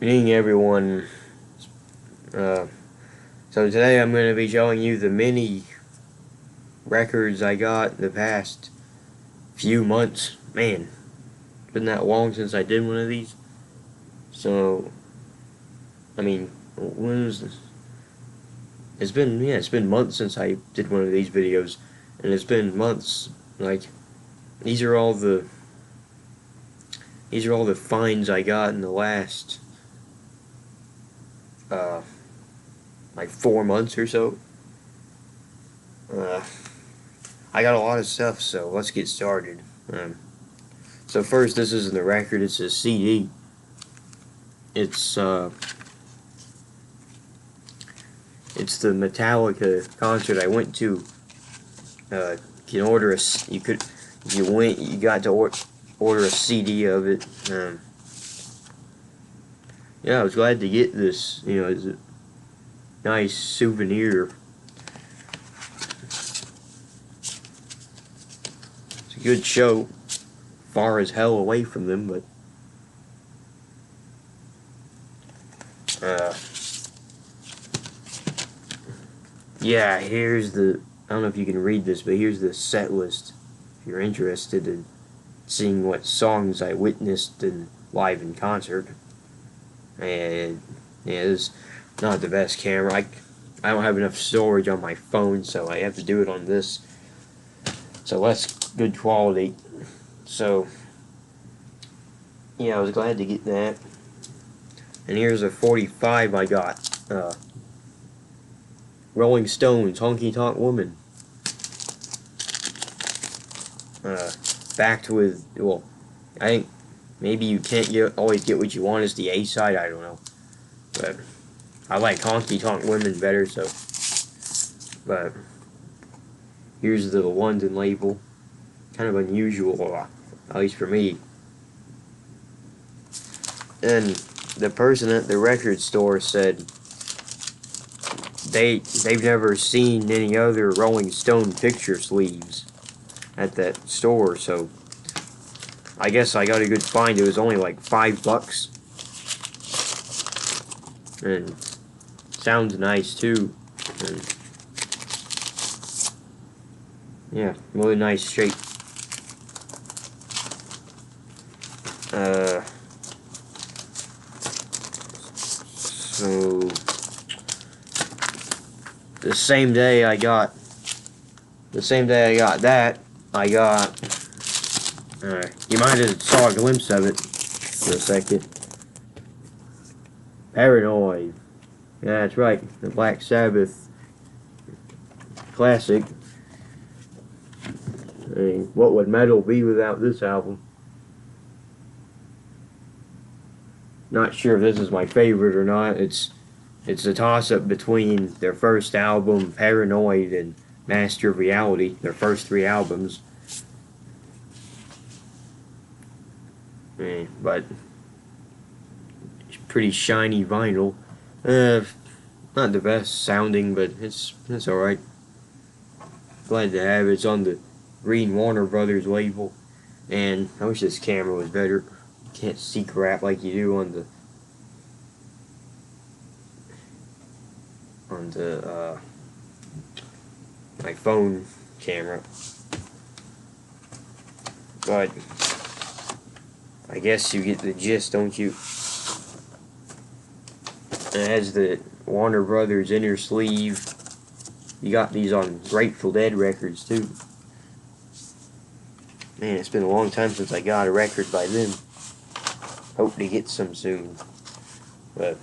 Good evening, everyone. Uh, so today I'm going to be showing you the mini records I got the past few months. Man, it's been that long since I did one of these. So, I mean, when was this? It's been months since I did one of these videos, and it's been months. Like, these are all the finds I got in the last uh, like 4 months or so. Uh, I got a lot of stuff, so let's get started. So first, this isn't a record; it's a CD. It's it's the Metallica concert I went to. You can order you could, if you went, you got to order a CD of it. Yeah, I was glad to get this. You know, it's a nice souvenir. It's a good show. Far as hell away from them, but yeah, here's the, I don't know if you can read this, but here's the set list if you're interested in seeing what songs I witnessed live in concert. And yeah, this is not the best camera. I don't have enough storage on my phone, so I have to do it on this. So that's good quality. So yeah, I was glad to get that. And here's a 45 I got. Rolling Stones, Honky Tonk Woman. Backed with, well, I think maybe you can't always get what you want as the A side. I don't know, but I like Honky Tonk Women better. So, but here's the London label. Kind of unusual, at least for me. And the person at the record store said they've never seen any other Rolling Stone picture sleeves at that store, so I guess I got a good find. It was only like $5, and sounds nice too. And yeah, really nice shape. So the same day I got that, I got, you might have saw a glimpse of it for a second. Paranoid. Yeah, that's right. The Black Sabbath classic. I mean, what would metal be without this album? Not sure if this is my favorite or not. It's a toss-up between their first album, Paranoid, and Master of Reality, their first 3 albums. But it's pretty shiny vinyl. Not the best sounding, but it's alright. Glad to have it. It's on the green Warner Brothers label. And I wish this camera was better. Can't see crap like you do on the my phone camera. But I guess you get the gist, don't you? It has the Warner Brothers inner sleeve. You got these on Grateful Dead records too. Man, it's been a long time since I got a record by them. Hope to get some soon. But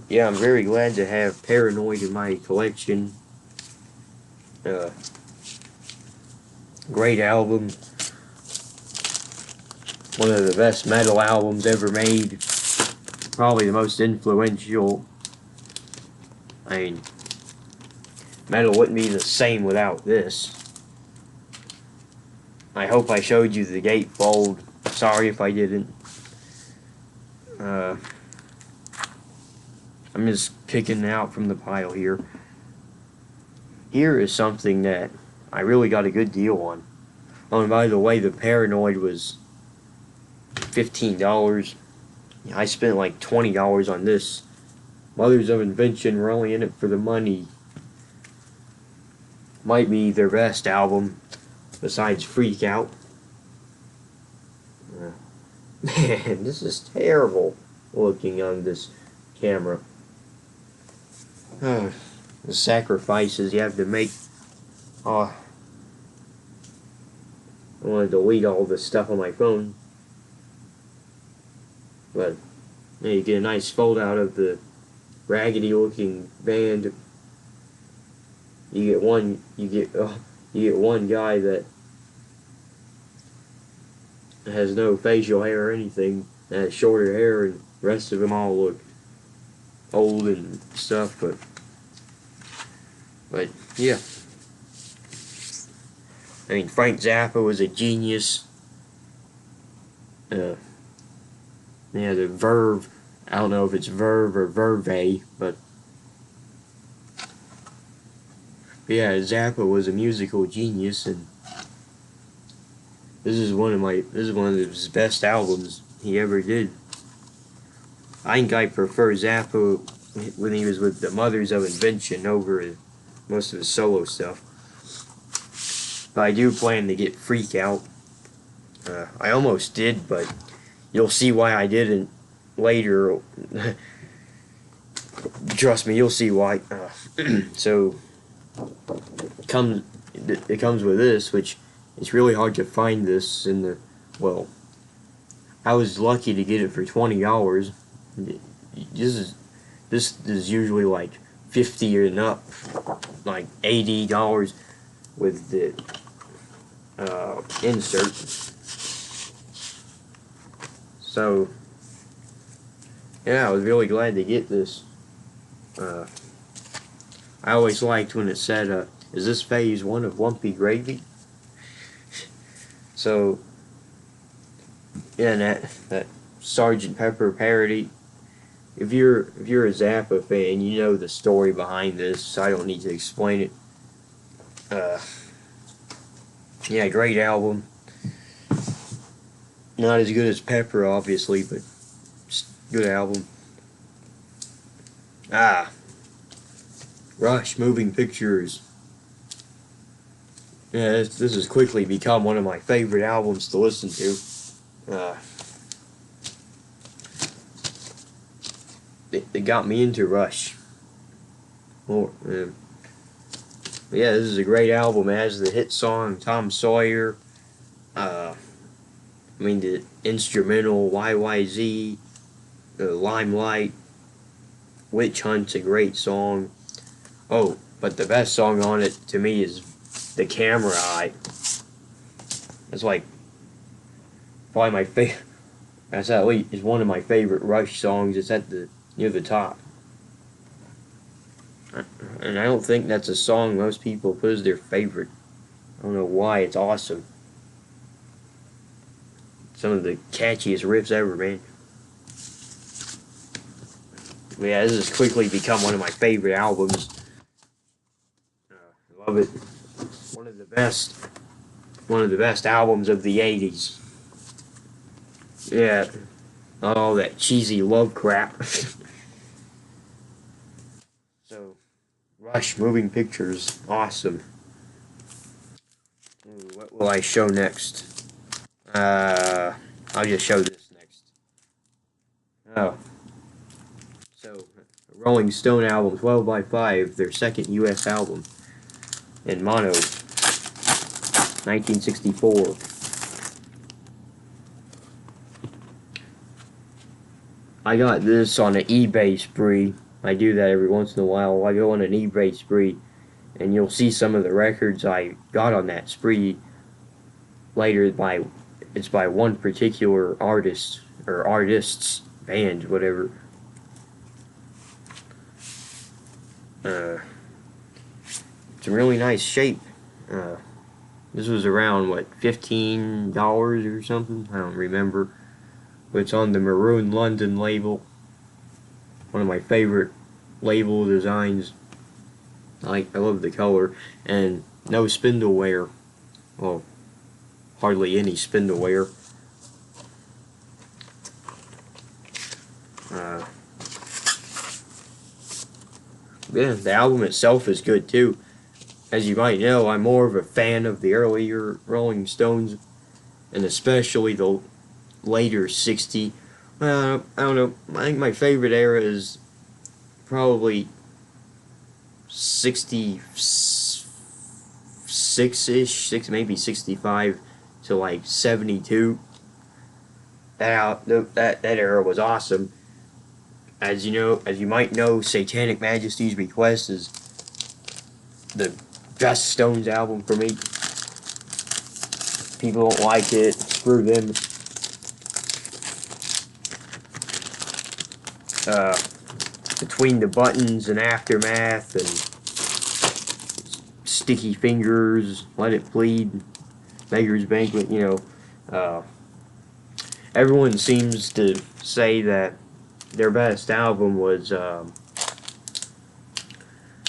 yeah, I'm very glad to have Paranoid in my collection. Great album. One of the best metal albums ever made. Probably the most influential. I mean, metal wouldn't be the same without this. I hope I showed you the gatefold. Sorry if I didn't. I'm just picking out from the pile here. Here is something that I really got a good deal on. Oh, and by the way, the Paranoid was $15. I spent like $20 on this. Mothers of Invention were only in it for the money. Might be their best album besides Freak Out. Man, this is terrible looking on this camera. The sacrifices you have to make. Oh, I want to delete all this stuff on my phone. But yeah, you get a nice fold out of the raggedy looking band. You get one guy that has no facial hair or anything, that has shorter hair, and the rest of them all look old and stuff. But yeah, I mean, Frank Zappa was a genius. Yeah, the Verve. I don't know if it's Verve or Verve, but yeah, Zappa was a musical genius, and this is one of his best albums he ever did. I think I prefer Zappa when he was with the Mothers of Invention over most of his solo stuff. But I do plan to get Freak Out. I almost did, but you'll see why I didn't later. Trust me, you'll see why. So it comes with this, which it's really hard to find this in the, well, I was lucky to get it for $20. This is usually like 50 and up, like $80 with the insert. So yeah, I was really glad to get this. I always liked when it said, is this phase 1 of Lumpy Gravy? So yeah, and that Sgt. Pepper parody. If you're a Zappa fan, you know the story behind this, so I don't need to explain it. Yeah, great album. Not as good as Pepper, obviously, but good album. Rush, Moving Pictures. Yeah, this has quickly become one of my favorite albums to listen to. It got me into Rush. But yeah, this is a great album. It has the hit song Tom Sawyer. I mean, the instrumental YYZ, the Limelight, Witch Hunt's a great song. Oh, but the best song on it to me is The Camera Eye. That's like probably my favorite. That's at least is one of my favorite Rush songs. It's at the near the top. And I don't think that's a song most people put as their favorite. I don't know why. It's awesome. Some of the catchiest riffs ever, man. But yeah, this has quickly become one of my favorite albums. I love it. One of the best albums of the 80s. Yeah, not all that cheesy love crap. So, Rush, Moving Pictures, awesome. Ooh, what will I show next? I'll just show this next. Oh. So, Rolling Stone album, 12 by 5, their second US album, in mono, 1964. I got this on an eBay spree. I do that every once in a while. I go on an eBay spree, and you'll see some of the records I got on that spree later it's by one particular artist, or artists, band, whatever. It's a really nice shape. This was around, what, $15 or something? I don't remember. But it's on the Maroon London label. One of my favorite label designs. I love the color. And no spindle wear. Well, hardly any spindle wear. Uh, yeah, the album itself is good too. As you might know, I'm more of a fan of the earlier Rolling Stones, and especially the later 60. I don't know. I think my favorite era is probably 66-ish, maybe 65 to like 72. That era was awesome. As you know, as you might know, Satanic Majesty's Request is the best Stones album for me. People don't like it, screw them. Uh, Between the Buttons and Aftermath and Sticky Fingers, Let It Bleed, Beggar's Banquet, everyone seems to say that their best album was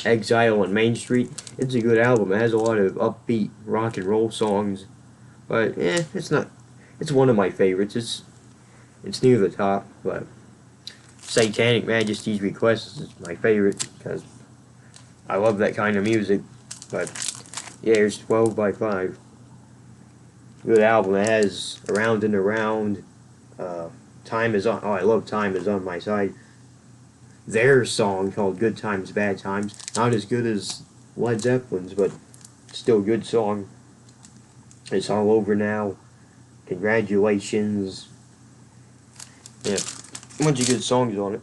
Exile on Main Street. It's a good album. It has a lot of upbeat rock and roll songs, but it's not. It's one of my favorites. It's near the top, but Satanic Majesty's Request is my favorite because I love that kind of music. But yeah, here's 12 by 5. Good album. It has Around and Around. Time is on. Oh, I love Time is on My Side. Their song called Good Times, Bad Times. Not as good as Led Zeppelin's, but still a good song. It's All Over Now. Congratulations. Yeah, a bunch of good songs on it.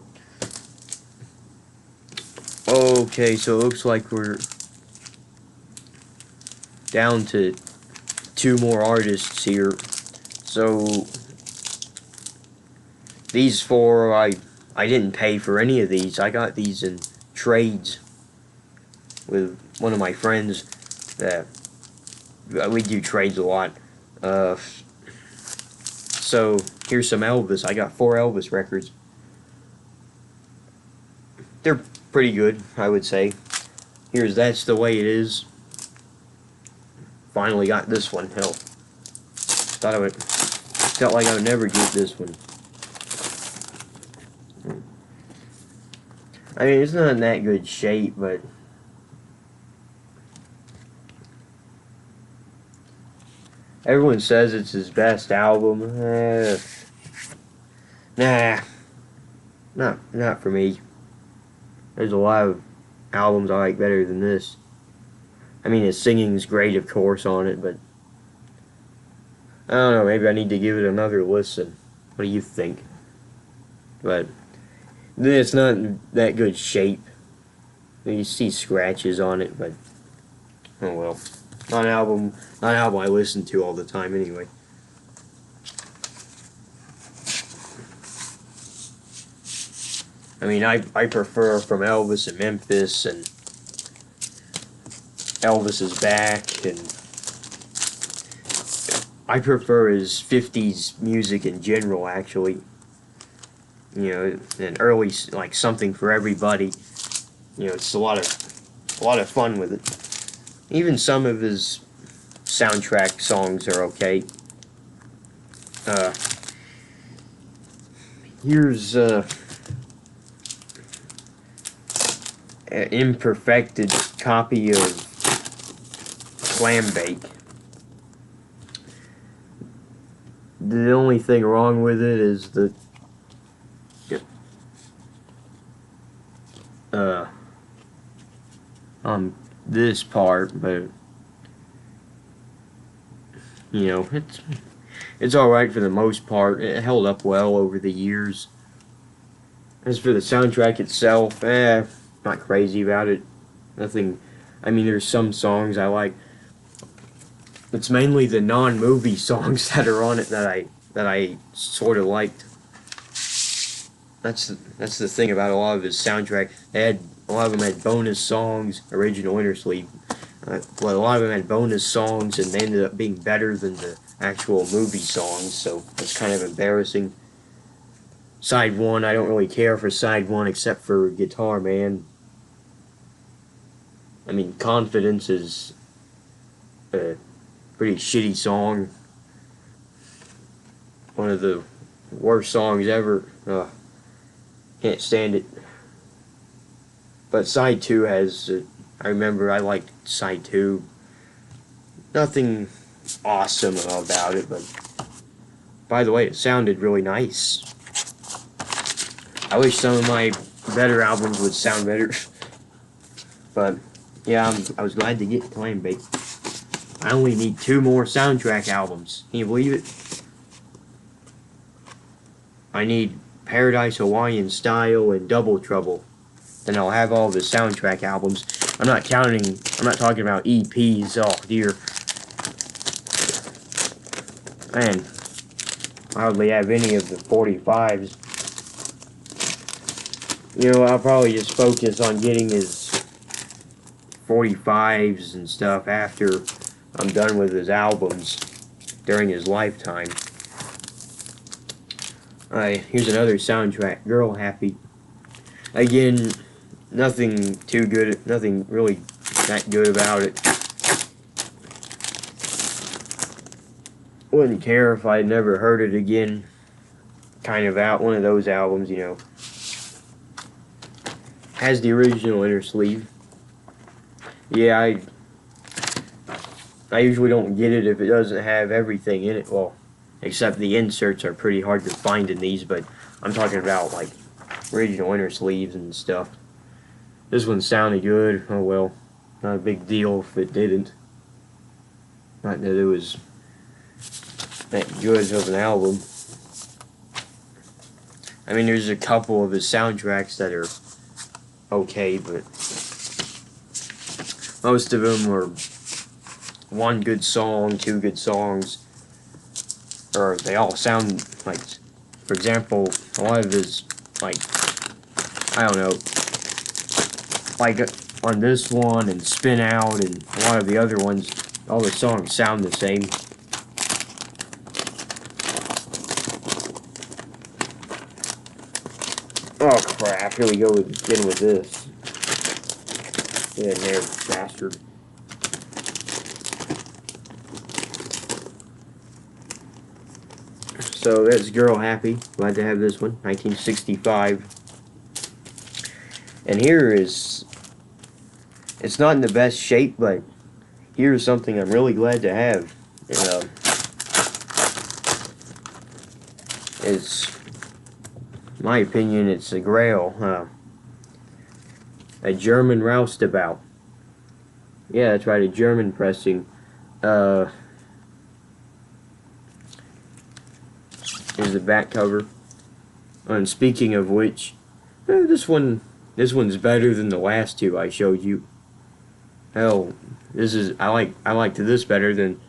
Okay, so it looks like we're down to 2 more artists here. So these 4, I didn't pay for any of these. I got these in trades with one of my friends that we do trades a lot. So here's some Elvis. I got 4 Elvis records. They're pretty good, I would say. Here's That's the Way It Is. Finally got this one. Hell, felt like I would never get this one. I mean, it's not in that good shape, but everyone says it's his best album. Nah, not for me. There's a lot of albums I like better than this. I mean, his singing's great, of course, on it, but I don't know. Maybe I need to give it another listen. What do you think? But it's not in that good shape. You see scratches on it, but oh well. Not an album I listen to all the time anyway. I mean, I prefer From Elvis and Memphis and Elvis is Back, and I prefer his 50s music in general, actually. And early, like Something for Everybody. It's a lot of fun with it. Even some of his soundtrack songs are okay. Here's an imperfected copy of Clambake. The only thing wrong with it is the this part, but it's all right for the most part. It held up well over the years. As for the soundtrack itself, not crazy about it. Nothing. I mean, there's some songs I like. It's mainly the non-movie songs that are on it that I sort of liked. That's the thing about a lot of his soundtrack. A lot of them had bonus songs, original Intersleep. Well, a lot of them had bonus songs, and they ended up being better than the actual movie songs. So that's kind of embarrassing. Side 1, I don't really care for Side 1 except for Guitar Man. I mean, Confidence is a pretty shitty song. One of the worst songs ever. Can't stand it. But side 2 has, I remember I liked side 2. Nothing awesome about it, but by the way, it sounded really nice. I wish some of my better albums would sound better. But yeah, I was glad to get Clambake. I only need 2 more soundtrack albums. Can you believe it? I need Paradise Hawaiian Style and Double Trouble. Then I'll have all the soundtrack albums. I'm not talking about EPs. Oh dear. Man, I hardly have any of the 45s. You know, I'll probably just focus on getting his 45s and stuff after I'm done with his albums during his lifetime. Alright, here's another soundtrack, Girl Happy. Again, nothing too good, nothing really that good about it. Wouldn't care if I'd never heard it again. Kind of out, one of those albums, you know. Has the original inner sleeve. Yeah, I usually don't get it if it doesn't have everything in it. Well, except the inserts are pretty hard to find in these, but I'm talking about like original inner sleeves and stuff. This one sounded good. Oh well, not a big deal if it didn't. Not that it was that good of an album. I mean, there's a couple of his soundtracks that are okay, but most of them are 1 good song, 2 good songs, or they all sound like, for example, a lot of his, like, I don't know, like on this one and Spin Out and a lot of the other ones, all the songs sound the same. Oh crap, here we go again with this. Get in there, bastard. So that's Girl Happy. Glad to have this one. 1965. And here is, it's not in the best shape, but here's something I'm really glad to have. It's, in my opinion, it's a grail. A German roustabout. Yeah, that's right, a German pressing. Here's the back cover. And speaking of which, this one's better than the last 2 I showed you. Hell, I liked this better than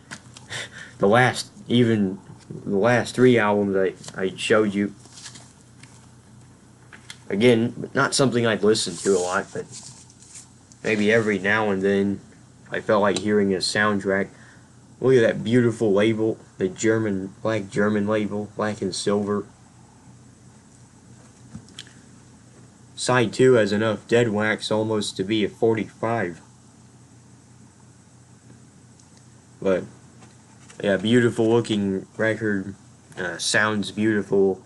the last 3 albums I showed you. Again, not something I'd listen to a lot, but maybe every now and then I felt like hearing a soundtrack. Look at that beautiful label, the black German label, black and silver. Side 2 has enough dead wax almost to be a 45. But yeah, beautiful looking record. Sounds beautiful.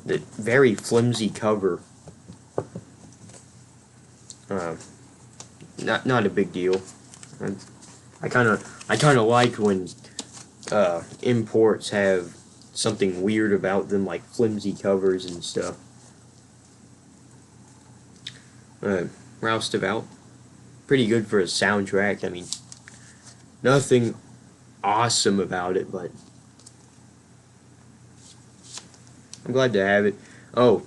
The very flimsy cover. Not a big deal. I kind of like when imports have something weird about them, like flimsy covers and stuff. Roustabout, pretty good for a soundtrack. I mean, nothing awesome about it, but I'm glad to have it. Oh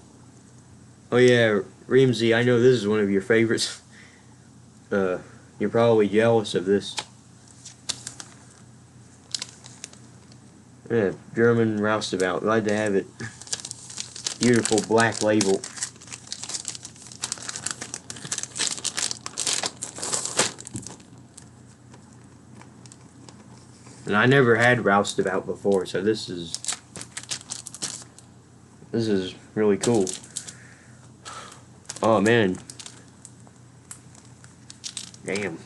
yeah, Reamsy, I know this is one of your favorites. You're probably jealous of this. Yeah, German roustabout. Glad to have it. Beautiful black label. And I never had roustabout before, so this is really cool. Oh man. Damn.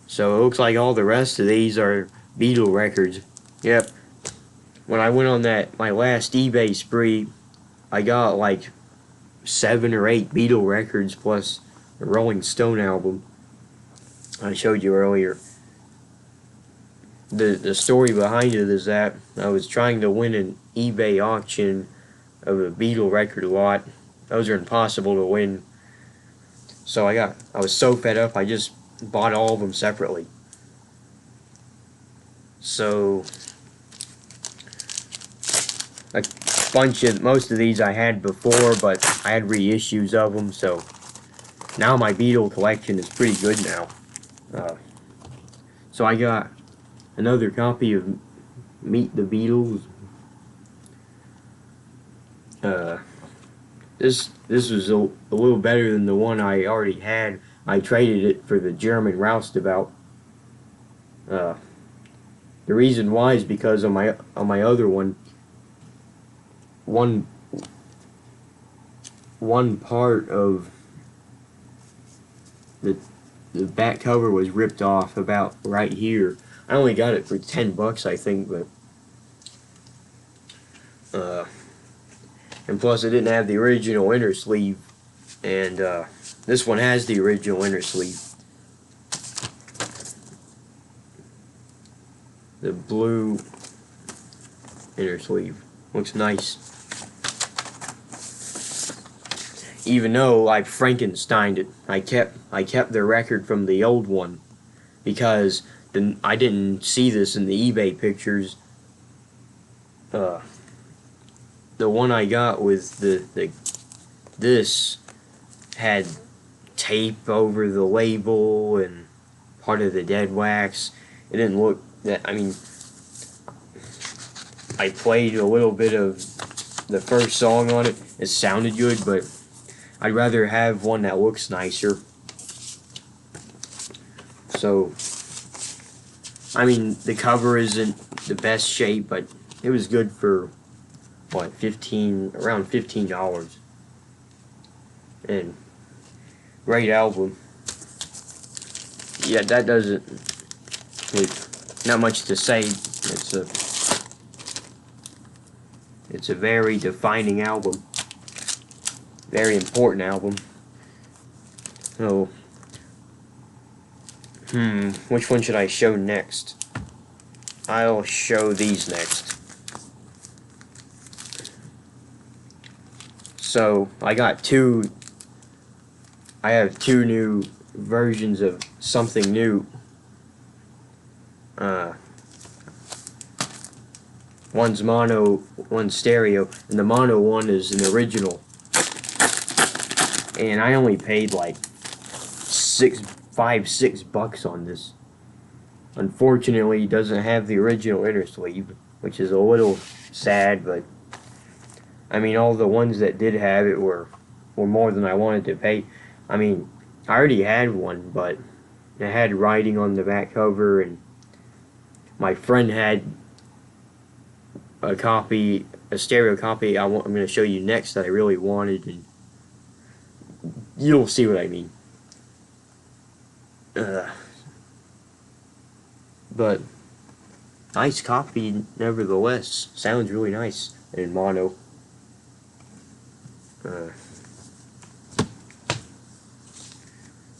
So it looks like all the rest of these are Beatle records. Yep. when I went on my last eBay spree, I got like 7 or 8 Beatle records plus a Rolling Stone album I showed you earlier. The story behind it is that I was trying to win an eBay auction of a Beatle record lot. Those are impossible to win. So I was so fed up I just bought all of them separately. So most of these I had before, but I had reissues of them, so now my Beatle collection is pretty good now. So I got another copy of Meet the Beatles. This was a little better than the one I already had. I traded it for the German Roustabout. The reason why is because on my other one, one part of the back cover was ripped off about right here. I only got it for $10, I think, but and plus it didn't have the original inner sleeve, and this one has the original inner sleeve. The blue inner sleeve looks nice. Even though I Frankensteined it, I kept the record from the old one because I didn't see this in the eBay pictures. The one I got with this had tape over the label and part of the dead wax. It didn't look that. I mean, I played a little bit of the first song on it. It sounded good, but I'd rather have one that looks nicer. So, I mean, the cover isn't the best shape, but it was good for, what, around $15. And great album. Yeah, that doesn't, not much to say. It's a very defining album. Very important album. So, which one should I show next? I'll show these next. So, I have two new versions of Something New. One's mono, one's stereo, and the mono one is an original. And I only paid like $6 on this. Unfortunately, it doesn't have the original inner sleeve, which is a little sad, but I mean, all the ones that did have it were more than I wanted to pay. I mean, I already had one, but it had writing on the back cover, and my friend had a stereo copy I'm going to show you next that I really wanted, and you'll see what I mean. But nice copy nevertheless. Sounds really nice in mono.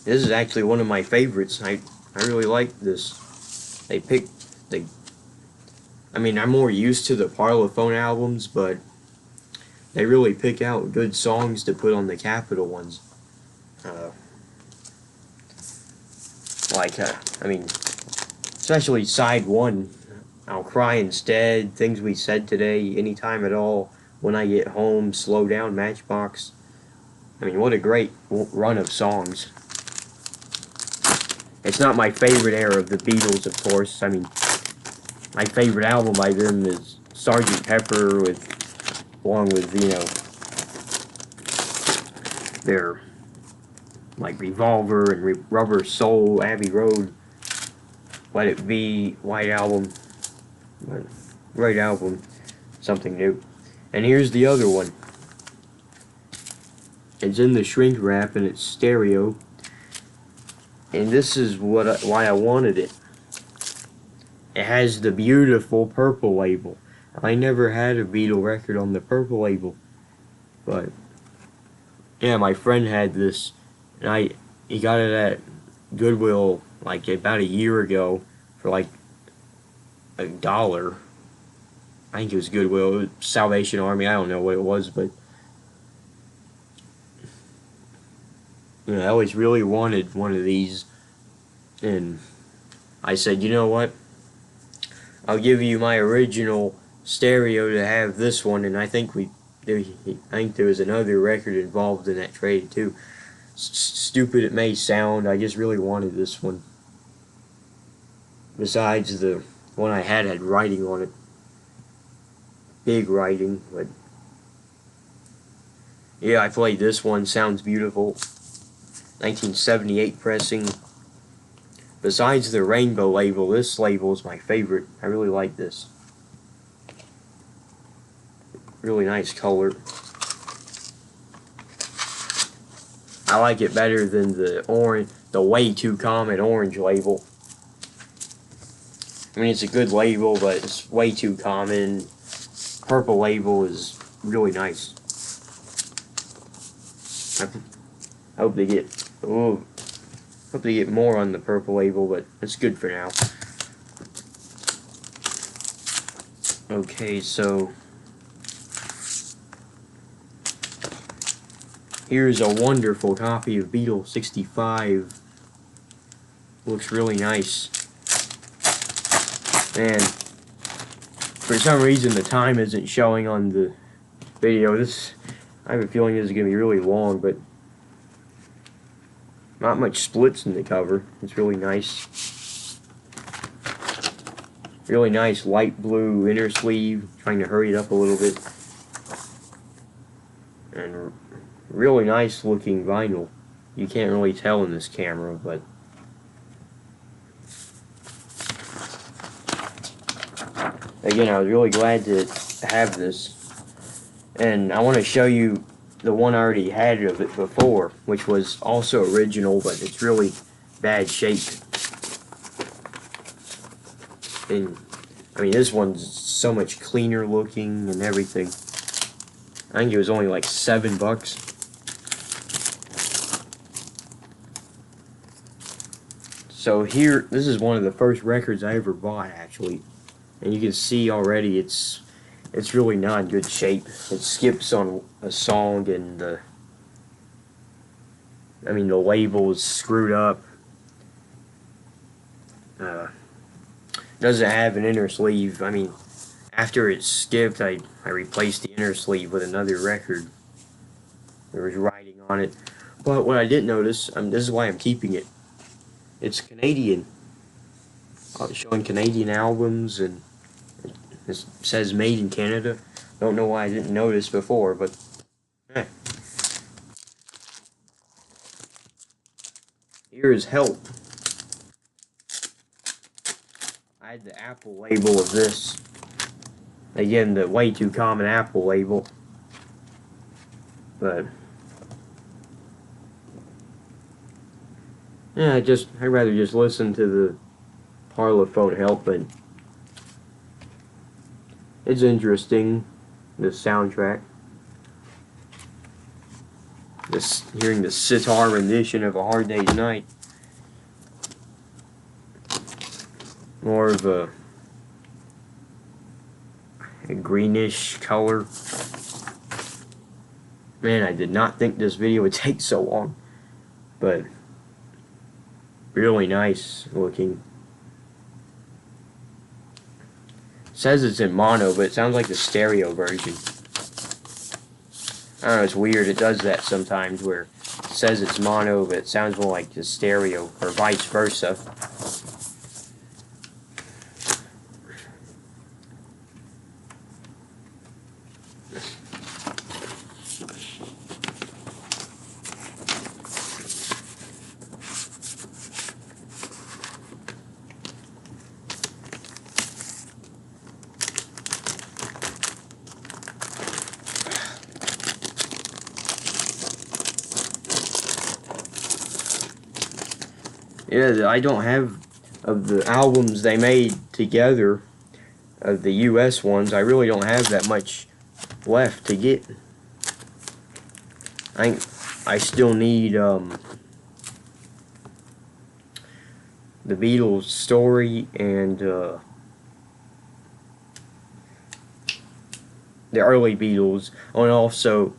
This is actually one of my favorites. I really like this. I mean, I'm more used to the Parlophone albums, but they really pick out good songs to put on the Capitol ones. I mean, especially side 1, I'll Cry Instead, Things We Said Today, Anytime at All, When I Get Home, Slow Down, Matchbox. I mean, what a great run of songs. It's not my favorite era of the Beatles, of course. I mean, my favorite album by them is Sgt. Pepper, along with, their, like, Revolver and Rubber Soul, Abbey Road, Let It Be, White Album. Great album. Something New. And here's the other one. It's in the shrink wrap and it's stereo. And this is why I wanted it. It has the beautiful purple label. I never had a Beatle record on the purple label, but yeah, my friend had this, and he got it at Goodwill like about a year ago for like $1. I think it was Goodwill, it was Salvation Army. I don't know what it was, but you know, I always really wanted one of these, and I said, you know what? I'll give you my original stereo to have this one, and I think there was another record involved in that trade too. Stupid it may sound, I just really wanted this one. Besides, the one I had writing on it, big writing, but yeah, I played this one. Sounds beautiful. 1978 pressing. Besides the rainbow label, this label is my favorite. I really like this. Really nice color. I like it better than the Way Too Common orange label. I mean, it's a good label, but it's way too common. Purple label is really nice. I hope they get more on the purple label, but it's good for now. Okay, so here's a wonderful copy of Beatle 65. Looks really nice. And for some reason the time isn't showing on the video. I have a feeling this is going to be really long, but not much splits in the cover. It's really nice. Really nice light blue inner sleeve. Trying to hurry it up a little bit. And really nice looking vinyl. You can't really tell in this camera, but again, I was really glad to have this. And I want to show you the one I already had of it before, which was also original, but it's really bad shape. And I mean, this one's so much cleaner looking and everything. I think it was only like $7. So here, this is one of the first records I ever bought, actually. And you can see already it's really not in good shape. It skips on a song, and the label is screwed up. Doesn't have an inner sleeve. I mean, after it skipped, I replaced the inner sleeve with another record. There was writing on it. But what I didn't notice, this is why I'm keeping it. It's Canadian. Showing Canadian albums, and it says made in Canada. Don't know why I didn't notice before, but eh. Here is Help. I had the Apple label of this. Again, the Way Too Common Apple label. But yeah, I'd rather just listen to the Parlophone Help, but it's interesting, the soundtrack. Hearing the sitar rendition of A Hard Day's Night. More of a greenish color. Man, I did not think this video would take so long, but really nice looking. It says it's in mono, but it sounds like the stereo version. I don't know, it's weird. It does that sometimes, where it says it's mono, but it sounds more like the stereo, or vice versa. Yeah, I don't have of the albums they made together. of the US ones. I really don't have that much left to get. I still need the Beatles story and the early Beatles. Oh, and also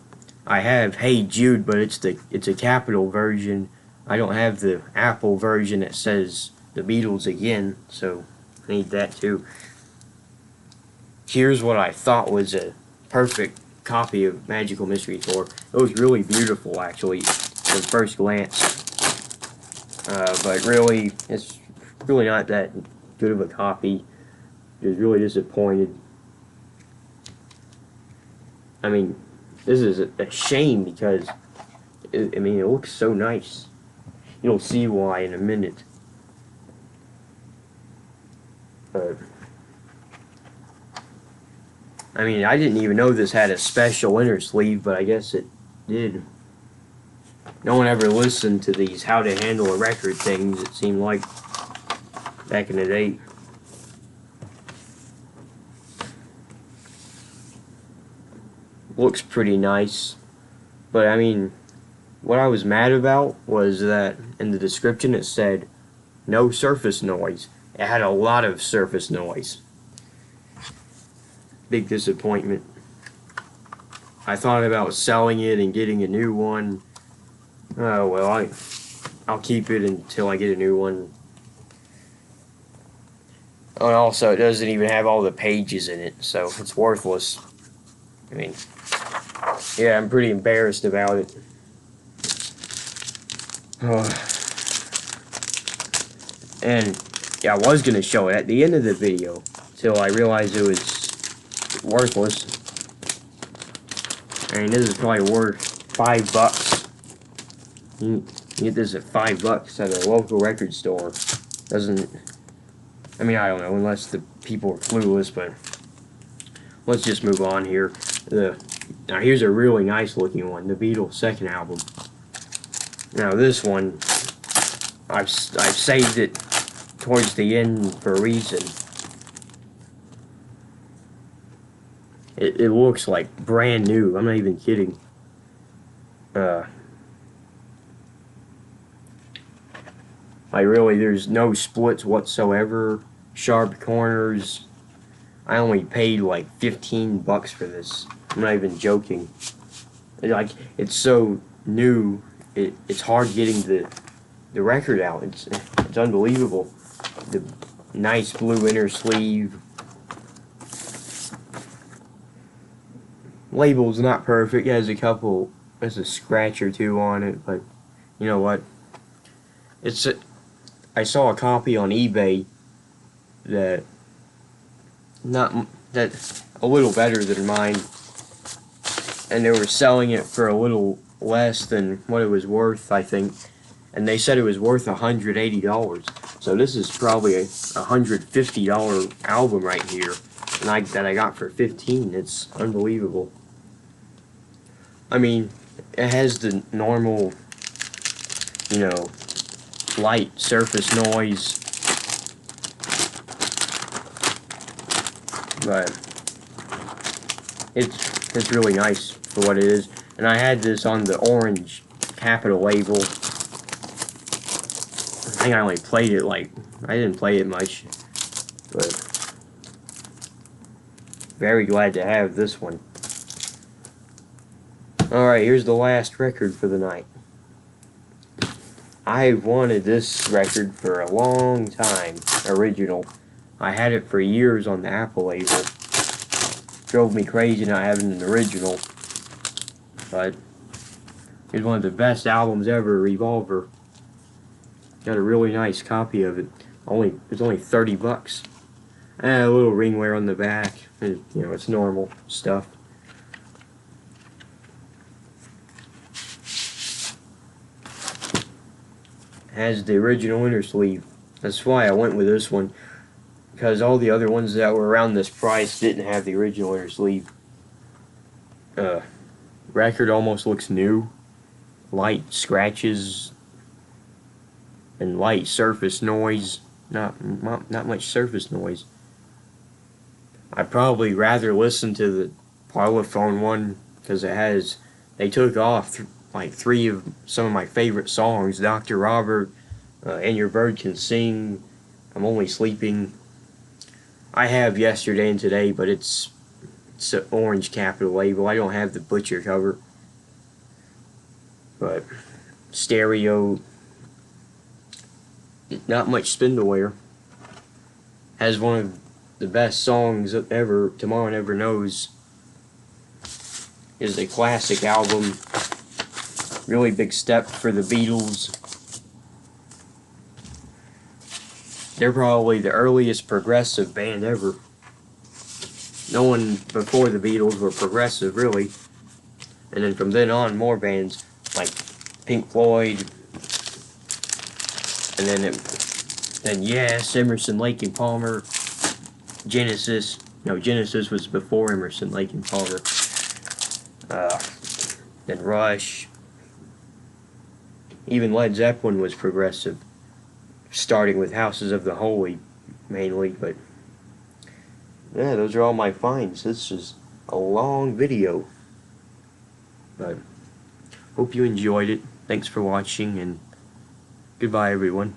I have Hey Jude, but it's a Capitol version. I don't have the Apple version that says the Beatles again, so I need that too. Here's what I thought was a perfect copy of Magical Mystery Tour. It was really beautiful, actually, at first glance. But really, it's really not that good of a copy. I was really disappointed. I mean, this is a shame because, I mean, it looks so nice. You'll see why in a minute. But I mean, I didn't even know this had a special inner sleeve, but I guess it did. No one ever listened to these how to handle a record things, it seemed like, back in the day. Looks pretty nice. But I mean, what I was mad about was that in the description it said, no surface noise. It had a lot of surface noise. Big disappointment. I thought about selling it and getting a new one. Oh well, I'll keep it until I get a new one. Oh, and also it doesn't even have all the pages in it, so it's worthless. I mean, yeah, I'm pretty embarrassed about it. And yeah, I was gonna show it at the end of the video till I realized it was worthless. I mean, this is probably worth $5. You can get this at $5 at a local record store. Doesn't, I mean, I don't know, unless the people are clueless, but let's just move on here. Now here's a really nice looking one, the Beatles' second album. Now this one, I've saved it towards the end for a reason. It looks like brand new. I'm not even kidding. Like really, there's no splits whatsoever. Sharp corners. I only paid like $15 for this. I'm not even joking. It's so new. It's hard getting the record out. It's unbelievable. The nice blue inner sleeve. Label's not perfect. It has a scratch or two on it, but you know what? I saw a copy on eBay that a little better than mine, and they were selling it for a little less than what it was worth, I think, and they said it was worth $180. So this is probably a $150 album right here, and that I got for $15. It's unbelievable. I mean, it has the normal, you know, light surface noise, but it's really nice for what it is. And I had this on the orange Capitol label. I think I only played it I didn't play it much, but very glad to have this one. Alright, here's the last record for the night. I wanted this record for a long time, original. I had it for years on the Apple label. Drove me crazy not having an original. But it's one of the best albums ever, Revolver. Got a really nice copy of it. It's only $30. And a little ring wear on the back. You know, it's normal stuff. Has the original inner sleeve. That's why I went with this one, because all the other ones that were around this price didn't have the original inner sleeve. Record almost looks new. Light scratches and light surface noise. Not much surface noise. I'd probably rather listen to the Parlophone one because they took off like three of some of my favorite songs: Dr. Robert, And Your Bird Can Sing, I'm Only Sleeping. I have Yesterday and Today, but it's an orange Capitol label. I don't have the Butcher cover. But Stereo, not much Spindlewear, has one of the best songs ever. Tomorrow Never Knows is a classic album. Really big step for the Beatles. They're probably the earliest progressive band ever. No one before the Beatles were progressive, really. And then from then on, more bands like Pink Floyd, and then Yes, Emerson, Lake and Palmer, Genesis. No, Genesis was before Emerson, Lake and Palmer. Then Rush. Even Led Zeppelin was progressive, starting with Houses of the Holy, mainly. But yeah, those are all my finds. This is a long video, but hope you enjoyed it. Thanks for watching, and goodbye, everyone.